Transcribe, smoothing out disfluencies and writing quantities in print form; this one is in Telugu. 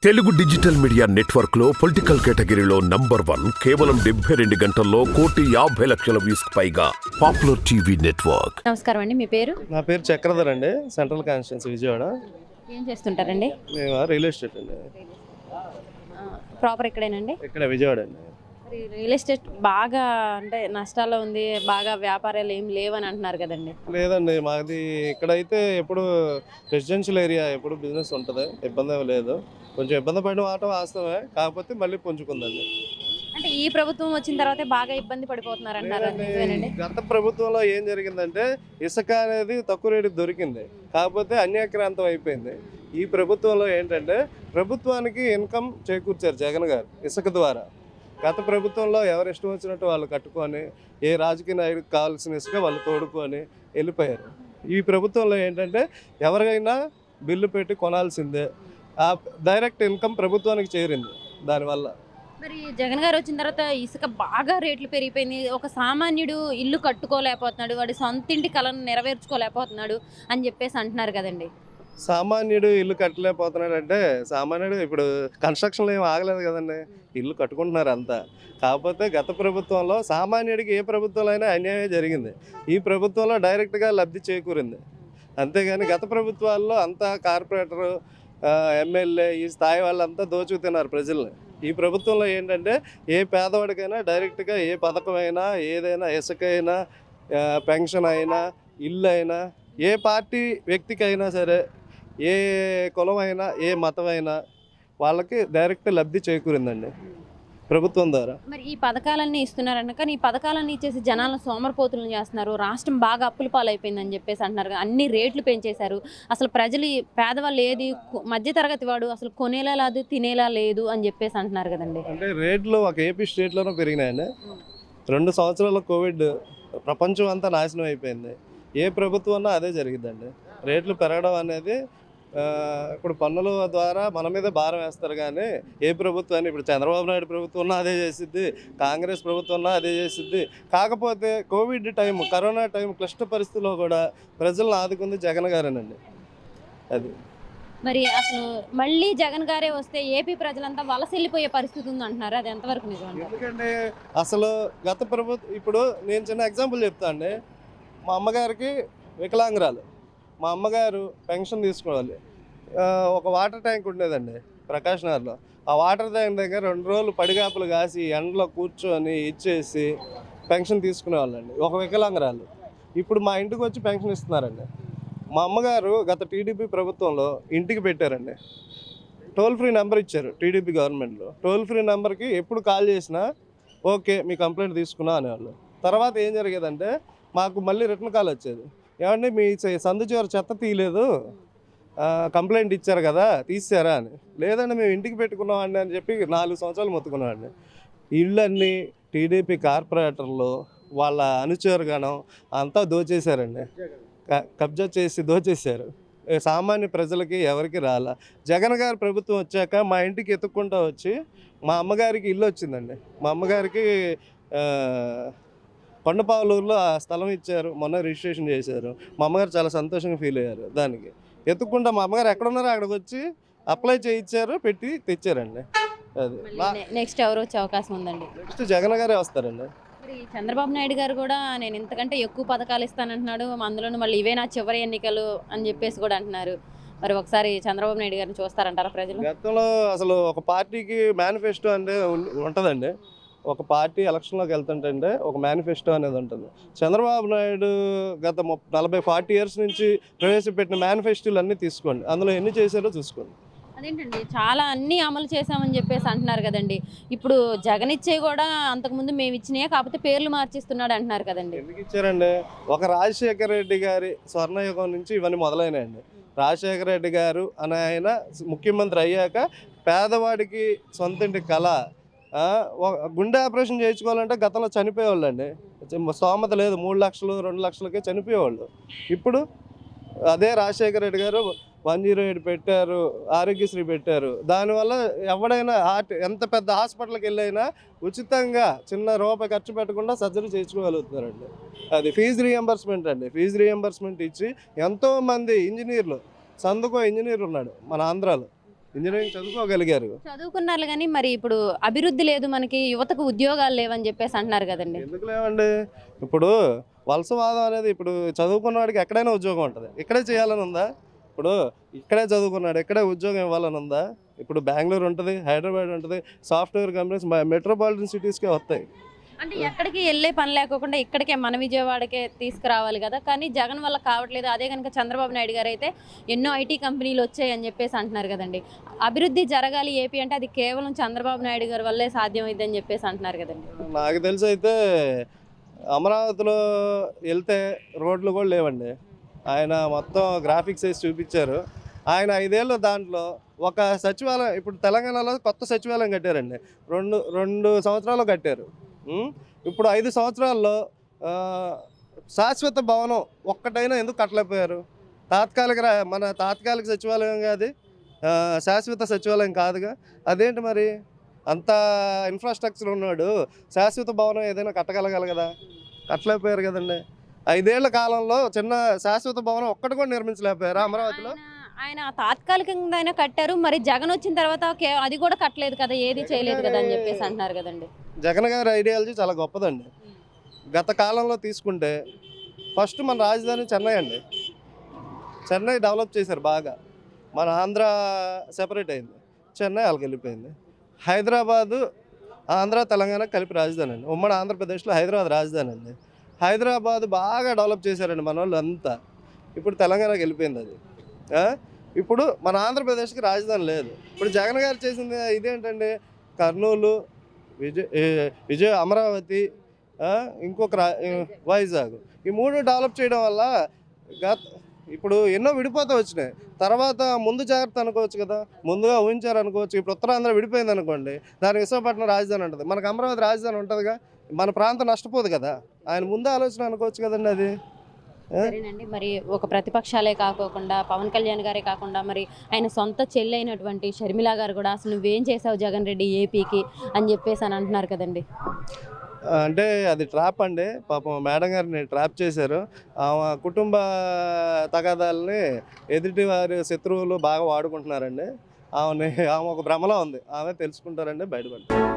తెలుగు డిజిటల్ మీడియా నెట్వర్క్ లో పొలిటికల్ కేటగిరీలో #1 కేవలం 72 గంటల్లో 1,50,00,000 వ్యూస్ పైగా పాపులర్ టీవీ నెట్వర్క్. నమస్కారం అండి, మీ పేరు? నా పేరు చక్రధర్ అండి, సెంట్రల్ కాన్స్టిట్యున్సీ విజయవాడ. ఏం చేస్తుంటారండి? మేము రియల్ ఎస్టేట్ అండి. ప్రాపర్ ఇక్కడేనండి? ఇక్కడ విజయవాడ అండి. మరి రియల్ ఎస్టేట్ బాగా అంటే నష్టాల్లో ఉంది, బాగా వ్యాపారాలు ఏం లేవని అంటున్నారు కదండి. లేదండి, మాది ఇక్కడైతే ఎప్పుడు రెసిడెన్షియల్ ఏరియా, ఎప్పుడు బిజినెస్ ఉంటుంది, ఇబ్బంది ఏమీ లేదు. కొంచెం ఇబ్బంది పడిన మాట వాస్తవమే, కాకపోతే మళ్ళీ పుంజుకుందండి. అంటే ఈ ప్రభుత్వం వచ్చిన తర్వాతే బాగా ఇబ్బంది పడిపోతున్నారు అంటారు, నిజమేనండి? గత ప్రభుత్వంలో ఏం జరిగిందంటే ఇసుక అనేది తక్కువ రేటు దొరికింది, కాకపోతే అన్యాక్రాంతం అయిపోయింది. ఈ ప్రభుత్వంలో ఏంటంటే ప్రభుత్వానికి ఇన్కమ్ చేకూర్చారు జగన్ గారు ఇసుక ద్వారా. గత ప్రభుత్వంలో ఎవరు ఇష్టం వచ్చినట్టు వాళ్ళు కట్టుకొని ఏ రాజకీయ నాయకుడికి కావాల్సిన ఇసుక వాళ్ళు తోడుకొని వెళ్ళిపోయారు. ఈ ప్రభుత్వంలో ఏంటంటే ఎవరికైనా బిల్లు పెట్టి కొనాల్సిందే, ఆ డైరెక్ట్ ఇన్కమ్ ప్రభుత్వానికి చేరింది దానివల్ల. మరి జగన్ గారు వచ్చిన తర్వాత ఇసుక బాగా రేట్లు పెరిగిపోయింది, ఒక సామాన్యుడు ఇల్లు కట్టుకోలేకపోతున్నాడు, వాడి సొంత ఇంటి కలను నెరవేర్చుకోలేకపోతున్నాడు అని చెప్పేసి అంటున్నారు కదండి. సామాన్యుడు ఇల్లు కట్టలేకపోతున్నాడు అంటే, సామాన్యుడు ఇప్పుడు కన్స్ట్రక్షన్లో ఏం ఆగలేదు కదండి, ఇల్లు కట్టుకుంటున్నారు అంతా. కాకపోతే గత ప్రభుత్వంలో సామాన్యుడికి ఏ ప్రభుత్వంలో అయినా అన్యాయం జరిగింది, ఈ ప్రభుత్వంలో డైరెక్ట్గా లబ్ధి చేకూరింది. అంతేగాని గత ప్రభుత్వాల్లో అంతా కార్పొరేటరు, ఎమ్మెల్యే ఈ స్థాయి వాళ్ళంతా దోచుకుతున్నారు ప్రజల్ని. ఈ ప్రభుత్వంలో ఏంటంటే ఏ పేదవాడికైనా డైరెక్ట్గా ఏ పథకమైనా, ఏదైనా ఇసుక అయినా, పెన్షన్ అయినా, ఇల్లు అయినా, ఏ పార్టీ వ్యక్తికైనా సరే, ఏ కులం అయినా, ఏ మతం అయినా వాళ్ళకి డైరెక్ట్ లబ్ధి చేకూరిందండి ప్రభుత్వం ద్వారా. మరి ఈ పథకాలన్నీ ఇస్తున్నారన్న, కానీ ఈ పథకాలన్నీ ఇచ్చేసి జనాలను సోమరిపోతులను చేస్తున్నారు, రాష్ట్రం బాగా అప్పుల పాలైపోయిందని చెప్పేసి అంటున్నారు. అన్ని రేట్లు పెంచేశారు, అసలు ప్రజలు పేదవాళ్ళు ఏది మధ్యతరగతి వాడు అసలు కొనేలా లేదు, తినేలా లేదు అని చెప్పేసి అంటున్నారు కదండి. అంటే రేట్లు ఒక ఏపీ స్టేట్లోనే పెరిగినాయండి. 2 సంవత్సరాల కోవిడ్ ప్రపంచం అంతా నాశనం అయిపోయింది. ఏ ప్రభుత్వం అన్నా అదే జరిగిద్దండి. రేట్లు పెరగడం అనేది ఇప్పుడు పన్నుల ద్వారా మన మీద భారం వేస్తారు, కానీ ఏ ప్రభుత్వాన్ని, ఇప్పుడు చంద్రబాబు నాయుడు ప్రభుత్వం ఉన్నా అదే చేసిద్ది, కాంగ్రెస్ ప్రభుత్వం ఉన్నా అదే చేసిద్ది. కాకపోతే కోవిడ్ టైం, కరోనా టైం క్లిష్ట పరిస్థితుల్లో కూడా ప్రజలను ఆదుకుంది జగన్ గారేనండి. అది మరి అసలు మళ్ళీ జగన్ గారే వస్తే ఏపీ ప్రజలంతా వలస వెళ్ళిపోయే పరిస్థితి ఉంది అంటున్నారు, అది ఎంతవరకు నిజం అంటారు? ఎందుకంటే అసలు గత ప్రభుత్వం, ఇప్పుడు నేను చిన్న ఎగ్జాంపుల్ చెప్తా అండి. మా అమ్మగారికి వికలాంగురాలు, మా అమ్మగారు పెన్షన్ తీసుకోవాలి. ఒక వాటర్ ట్యాంక్ ఉండేదండి ప్రకాష్ నగర్లో. ఆ వాటర్ ట్యాంక్ దగ్గర 2 రోజులు పడిగాపులు కాసి ఎండలో కూర్చొని ఇచ్చేసి పెన్షన్ తీసుకునేవాళ్ళండి, ఒక వికలాంగురాలు. ఇప్పుడు మా ఇంటికి వచ్చి పెన్షన్ ఇస్తున్నారండి. మా అమ్మగారు గత టీడీపీ ప్రభుత్వంలో ఇంటికి పెట్టారండి, టోల్ ఫ్రీ నెంబర్ ఇచ్చారు టీడీపీ గవర్నమెంట్లో. టోల్ ఫ్రీ నెంబర్కి ఎప్పుడు కాల్ చేసినా ఓకే మీ కంప్లైంట్ తీసుకున్నా అనేవాళ్ళు. తర్వాత ఏం జరిగేదంటే మాకు మళ్ళీ రిటర్న్ కాల్ వచ్చేది, ఏమంటే మీ సందు చివరి చెత్త తీయలేదు, కంప్లైంట్ ఇచ్చారు కదా తీసారా అని. లేదండి మేము ఇంటికి పెట్టుకున్నామండి అని చెప్పి 4 సంవత్సరాలు మొత్తుకున్నామండి. ఇళ్ళన్నీ టీడీపీ కార్పొరేటర్లు వాళ్ళ అనుచరుగణం అంతా దోచేశారండి, కబ్జా చేసి దోచేశారు. సామాన్య ప్రజలకి ఎవరికి రాలా. జగన్ గారి ప్రభుత్వం వచ్చాక మా ఇంటికి ఎత్తుక్కుంటూ వచ్చి మా అమ్మగారికి ఇల్లు వచ్చిందండి. మా అమ్మగారికి కొండపావులూరులో ఆ స్థలం ఇచ్చారు, మొన్న రిజిస్ట్రేషన్ చేశారు. మా అమ్మగారు చాలా సంతోషంగా ఫీల్ అయ్యారు. దానికి ఎత్తుక్కుంటా మా అమ్మగారు ఎక్కడున్నారో అక్కడికి వచ్చి అప్లై చేయించారు, పెట్టి తెచ్చారండి. అది నెక్స్ట్ ఎవరు వచ్చే అవకాశం ఉందండి? నెక్స్ట్ జగన్ గారే వస్తారండి. మరి చంద్రబాబు నాయుడు గారు కూడా నేను ఇంతకంటే ఎక్కువ పథకాలు ఇస్తానంటున్నాడు, అందులోనూ మళ్ళీ ఇవే నా చివరి ఎన్నికలు అని చెప్పేసి కూడా అంటున్నారు. మరి ఒకసారి చంద్రబాబు నాయుడు గారిని చూస్తారంటారా ప్రజలు? గతంలో అసలు ఒక పార్టీకి మేనిఫెస్టో అంటే ఉంటుందండి. ఒక పార్టీ ఎలక్షన్లోకి వెళ్తుంటే ఒక మేనిఫెస్టో అనేది ఉంటుంది. చంద్రబాబు నాయుడు గత 40-40 ఇయర్స్ నుంచి ప్రవేశపెట్టిన మేనిఫెస్టోలు అన్నీ తీసుకోండి, అందులో ఎన్ని చేశారో చూసుకోండి. అదేంటండి, చాలా అన్నీ అమలు చేశామని చెప్పేసి అంటున్నారు కదండి. ఇప్పుడు జగన్ ఇచ్చే కూడా అంతకుముందు మేము ఇచ్చినాయే, కాకపోతే పేర్లు మార్చిస్తున్నాడు అంటున్నారు కదండి. ఎందుకు ఇచ్చారండి? ఒక రాజశేఖర రెడ్డి గారి స్వర్ణయుగం నుంచి ఇవన్నీ మొదలైనాయండి. రాజశేఖర రెడ్డి గారు అని ఆయన ముఖ్యమంత్రి అయ్యాక పేదవాడికి సొంతంటి కళ, గుండె ఆపరేషన్ చేయించుకోవాలంటే గతంలో చనిపోయేవాళ్ళు అండి, స్తోమత లేదు, 3 లక్షలు 2 లక్షలకే చనిపోయేవాళ్ళు. ఇప్పుడు అదే రాజశేఖర రెడ్డి గారు 108 పెట్టారు, ఆరోగ్యశ్రీ పెట్టారు. దానివల్ల ఎవడైనా ఎంత పెద్ద హాస్పిటల్కి వెళ్ళైనా ఉచితంగా చిన్న రూపాయి ఖర్చు పెట్టకుండా సర్జరీ చేయించుకోగలుగుతున్నారండి. అది ఫీజు రీఎంబర్స్మెంట్ అండి. ఫీజు రీఎంబర్స్మెంట్ ఇచ్చి ఎంతోమంది ఇంజనీర్లు, సందుకో ఇంజనీర్ ఉన్నాడు మన ఆంధ్రాలో, ఇంజనీరింగ్ చదువుకోగలిగారు. చదువుకున్నారు కానీ మరి ఇప్పుడు అభివృద్ధి లేదు, మనకి యువతకు ఉద్యోగాలు లేవని చెప్పేసి అంటున్నారు కదండి. ఎందుకు లేవండి? ఇప్పుడు వలసవాదం అనేది ఇప్పుడు చదువుకున్న వాడికి ఎక్కడైనా ఉద్యోగం ఉంటుంది. ఇక్కడే చేయాలని ఉందా? ఇప్పుడు ఇక్కడే చదువుకున్నాడు, ఇక్కడే ఉద్యోగం ఇవ్వాలని ఉందా? ఇప్పుడు బెంగళూరు ఉంటుంది, హైదరాబాద్ ఉంటుంది, సాఫ్ట్వేర్ కంపెనీస్ మెట్రోపాలిటన్ సిటీస్కే వస్తాయి. అంటే ఎక్కడికి వెళ్ళే పని లేకోకుండా ఇక్కడికే మన విజయవాడకే తీసుకురావాలి కదా, కానీ జగన్ వల్ల కావట్లేదు. అదే కనుక చంద్రబాబు నాయుడు గారు అయితే ఎన్నో ఐటీ కంపెనీలు వచ్చాయని చెప్పేసి అంటున్నారు కదండి. అభివృద్ధి జరగాలి ఏపీ అంటే అది కేవలం చంద్రబాబు నాయుడు గారి వల్లే సాధ్యమైందని చెప్పేసి అంటున్నారు కదండి. నాకు తెలిసి అయితే అమరావతిలో వెళ్తే రోడ్లు కూడా లేవండి. ఆయన మొత్తం గ్రాఫిక్స్ వేసి చూపించారు. ఆయన 5 ఏళ్ళు దాంట్లో ఒక సచివాలయం, ఇప్పుడు తెలంగాణలో కొత్త సచివాలయం కట్టారండి. రెండు సంవత్సరాలు కట్టారు. ఇప్పుడు 5 సంవత్సరాల్లో శాశ్వత భవనం ఒక్కటైనా ఎందుకు కట్టలేకపోయారు? మన తాత్కాలిక సచివాలయం కాదు, శాశ్వత సచివాలయం కాదుగా. అదేంటి మరి? అంత ఇన్ఫ్రాస్ట్రక్చర్ ఉన్నాడు, శాశ్వత భవనం ఏదైనా కట్టగలగాలి కదా, కట్టలేకపోయారు కదండి. 5 ఏళ్ల కాలంలో చిన్న శాశ్వత భవనం ఒక్కటి కూడా నిర్మించలేకపోయారు అమరావతిలో. ఆయన తాత్కాలికంగా కట్టారు, మరి జగన్ వచ్చిన తర్వాత అది కూడా కట్టలేదు కదా, ఏది చేయలేదు కదా అని చెప్పేసి అంటున్నారు కదండి. జగన్ గారి ఐడియాలజీ చాలా గొప్పదండి. గత కాలంలో తీసుకుంటే ఫస్ట్ మన రాజధాని చెన్నై అండి. చెన్నై డెవలప్ చేశారు బాగా. మన ఆంధ్ర సెపరేట్ అయింది, చెన్నై వాళ్ళకి వెళ్ళిపోయింది. హైదరాబాదు ఆంధ్ర తెలంగాణ కలిపి రాజధాని అండి. ఉమ్మడి ఆంధ్రప్రదేశ్లో హైదరాబాద్ రాజధాని అండి. హైదరాబాద్ బాగా డెవలప్ చేశారండి మన వాళ్ళు అంతా. ఇప్పుడు తెలంగాణకి వెళ్ళిపోయింది అది. ఇప్పుడు మన ఆంధ్రప్రదేశ్కి రాజధాని లేదు. ఇప్పుడు జగన్ గారు చేసింది ఇదేంటండి, కర్నూలు, అమరావతి, ఇంకొక వైజాగ్, ఈ 3 డెవలప్ చేయడం వల్ల ఇప్పుడు ఎన్నో విడిపోతూ వచ్చినాయి. తర్వాత ముందు జాగ్రత్త అనుకోవచ్చు కదా, ముందుగా ఊహించారు అనుకోవచ్చు. ఇప్పుడు ఉత్తరాంధ్ర విడిపోయింది అనుకోండి, దానికి విశాఖపట్నం రాజధాని ఉంటుంది, మనకు అమరావతి రాజధాని ఉంటుందిగా, మన ప్రాంతం నష్టపోదు కదా. ఆయన ముందు ఆలోచన అనుకోవచ్చు కదండి అది. సరేనండి, మరి ఒక ప్రతిపక్షాలే కాకోకుండా పవన్ కళ్యాణ్ గారే కాకుండా మరి ఆయన సొంత చెల్లి అయినటువంటి షర్మిల గారు కూడా అసలు నువ్వేం చేసావు జగన్ రెడ్డి ఏపీకి అని చెప్పేసి అని అంటున్నారు కదండి. అంటే అది ట్రాప్ అండి. పాపం మేడం గారిని ట్రాప్ చేశారు. ఆమె కుటుంబ తగాదాలని ఎదుటి వారి శత్రువులు బాగా వాడుకుంటున్నారండి. ఆమె ఒక భ్రమలో ఉంది. ఆమె తెలుసుకుంటారండి, బయటపడతారు.